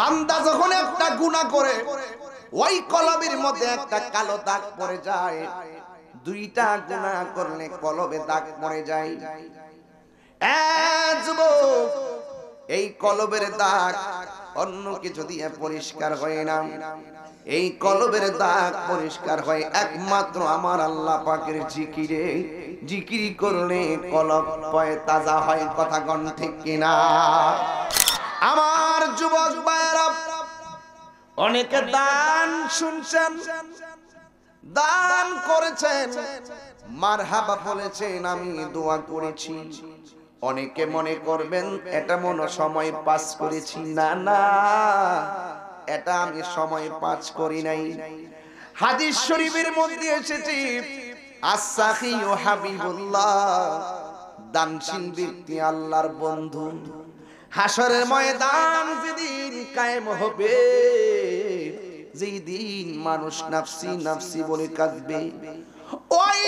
বান্দা যখন একটা গুনাহ করে ওই কলবের মধ্যে একটা কালো দাগ পড়ে যায়। দুইটা গুনাহ করলে কলবে দাগ পড়ে যায়। যুবক, এই কলবের দাগ অন্য কিছু দিয়ে পরিষ্কার হয় না। এই কলবের দাগ পরিষ্কার হয় একমাত্র আমার আল্লাহ পাকের জিকিরে। জিকির করলে কলব পয় তাজা হয়। কথা কোন ঠিক কিনা? আমার যুবক ভাইরা, অনেকে দান শুনছেন, দান করেছেন, মারহাবা বলেছেন, আমি দোয়া করেছি। অনেকে মনে করবেন এটা মনে সময় পাস করেছি। না না, এটা আমি সময় পাস করি নাই। হাদিস শরীফের মধ্যে এসেছে আস-সাখী ও হাবিবুল্লাহ, দানশীল ব্যক্তি আল্লাহর বন্ধু। হাসরের ময়দান যেদিন কায়েম হবে, যেদিন মানুষ নাফসি নাফসি বলে কাঁদবে, ওই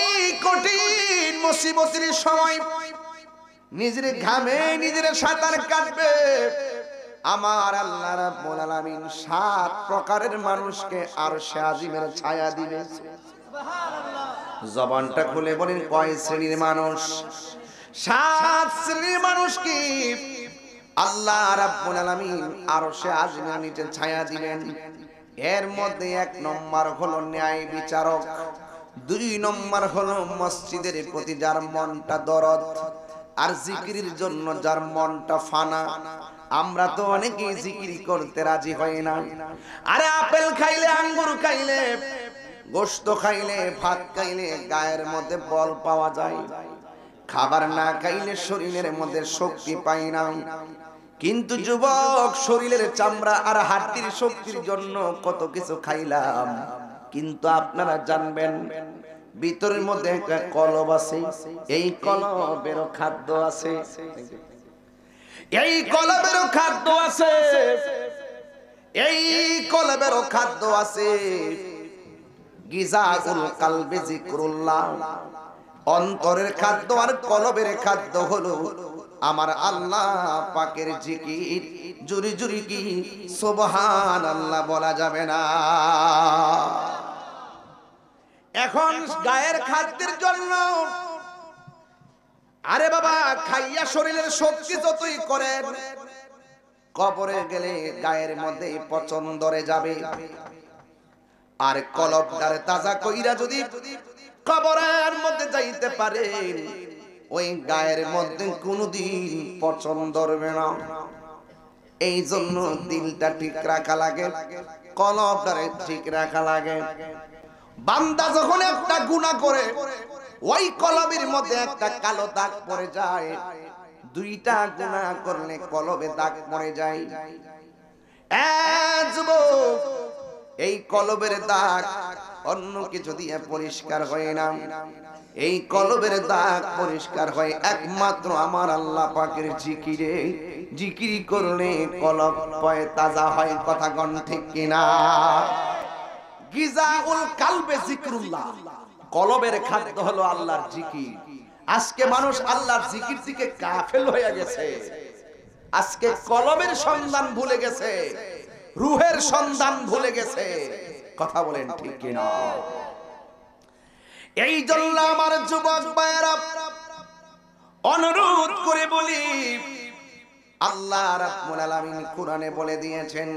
কঠিন মুসিবতের সময় নিজের ঘামে নিজের সাঁতার কাটবে। আমার আল্লাহ রাব্বুল আলামিন 7 প্রকারের মানুষকে আরশে আজিমের ছায়া দিবে। সুবহানাল্লাহ। জবানটা খুলে বলেন, কয় শ্রেণীর মানুষ? 7 শ্রেণীর মানুষ কি আল্লাহ রাব্বুল আলামিন আরশে আজিমের নিচে ছায়া দিবেন। এর মধ্যে 1 নম্বর হলো ন্যায় বিচারক, 2 নম্বর হলো মসজিদের প্রতি যার মনটা দরদ আর জিকিরের জন্য যার মনটা ফানা। আমরা তো অনেকেই জিকির করতে রাজি হই না। আরে আপেল খাইলে, আঙ্গুর খাইলে, গোশত খাইলে, ভাত খাইলে গায়ের মধ্যে বল পাওয়া যায়। খাবার না খাইলে শরীরের মধ্যে শক্তি পাই না। কিন্তু যুবক, শরীরের চামড়া আর হাড়ের শক্তির জন্য কত কিছু খাইলাম, কিন্তু আপনারা জানবেন ভিতরের মধ্যে একটা কলব আছে। এই কলবেরও খাদ্য আছে, এই কলবেরও খাদ্য আছে, এই কলবেরও খাদ্য আছে। গিজাউল কালবি যিকরুল্লাহ, অন্তরের খাদ্য আর কলবের খাদ্য হলো আমার আল্লাহ পাকের জিকির। জুরি জুরি কি সুবহানাল্লাহ বলা যাবে না? এখন গায়ের খাদ্যের জন্য, আরে বাবা, খাইয়া শরীরের শক্তি যতই করেন, কবরে গেলে গায়ের মধ্যে পচন ধরে যাবে। আর কলবটারে তাজা কইরা যদি কবরের মধ্যে যাইতে পারেন, ওই গায়ের মধ্যে কোনোদিন পচন ধরবে না। এই জন্য দিলটা ঠিক রাখা লাগে, কলবটারে ঠিক রাখা লাগে। বান্দা যখন একটা গুনাহ করে ওই কলবের মধ্যে একটা কালো দাগ পড়ে যায়। দুইটা গুনাহ করলে কলবে দাগ পড়ে যায়। যুবক, এই কলবের দাগ অন্য কিছু দিয়ে পরিষ্কার হয় না। এই কলবের দাগ পরিষ্কার হয় একমাত্র আমার আল্লাহ পাকের জিকিরে। জিকির করলে কলব পয় তাজা হয়। কথা কোন ঠিক কিনা? গিজাউল কালবে যিকরুল্লাহ, কলবের খাদ্য হলো আল্লাহর জিকির। আজকে মানুষ আল্লাহর জিকির থেকে গাফেল হয়ে গেছে। আজকে কলবের সন্ধান ভুলে গেছে, রূহের সন্ধান ভুলে গেছে। কথা বলেন ঠিক কিনা? এই জন্য আমার যুবক ভাইরা অনুরোধ করে বলি, আল্লাহ রাব্বুল আলামিন কোরআনে বলে দিয়েছেন,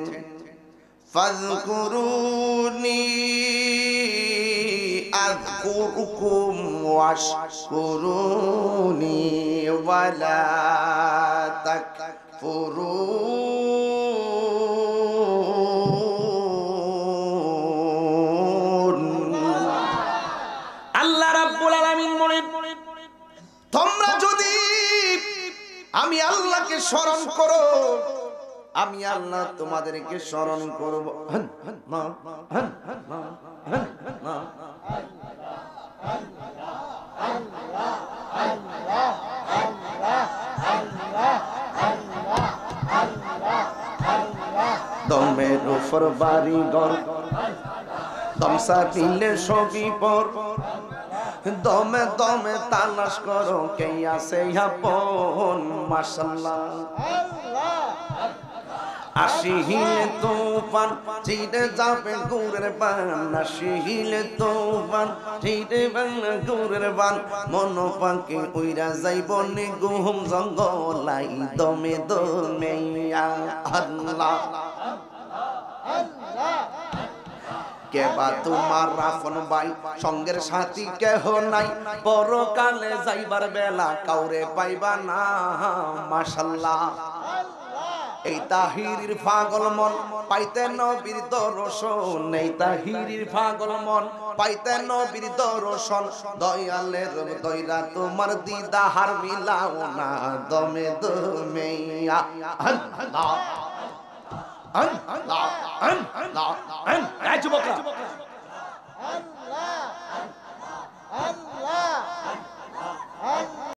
ফাযকুরুনি আযকুরুকুম ওয়াশকুরুনি ওয়ালা তাকফুরুন। আল্লাহ রাব্বুল আলামিন বলেন, তোমরা যদি আমি আল্লাহকে স্মরণ করো, আমি আল্লাহ তোমাদেরকে স্মরণ করব। দমের উপর বাড়ি ঘর, দমসা দিলে সবই পর, দমে দমে তালাশ করো কে আছে আপন। মাশাআল্লাহ, আসিলে তুফান ছিটে যাবে গুরের বান আসিলে তুফান ছিটে বাংলা গুরের বান মন পাকে উইরা যাইব নিগুম জঙ্গলাই দমে দমে আল্লাহ কেবা তোমার রাফন ভাই সঙ্গের সাথী কেহ নাই পরকালে যাইবার বেলা কাউরে পাইবা না মাশাআল্লাহ এই তাহিরির পাগল মন পাইতে নবীর দর্শন এই তাহিরির পাগল মন পাইতে নবীর দর্শন দয়ালের দয়রা তোমার দিদার মিলাও না দমে দমে আল্লাহ আল্লাহ আল্লাহ আল্লাহ যুবকরা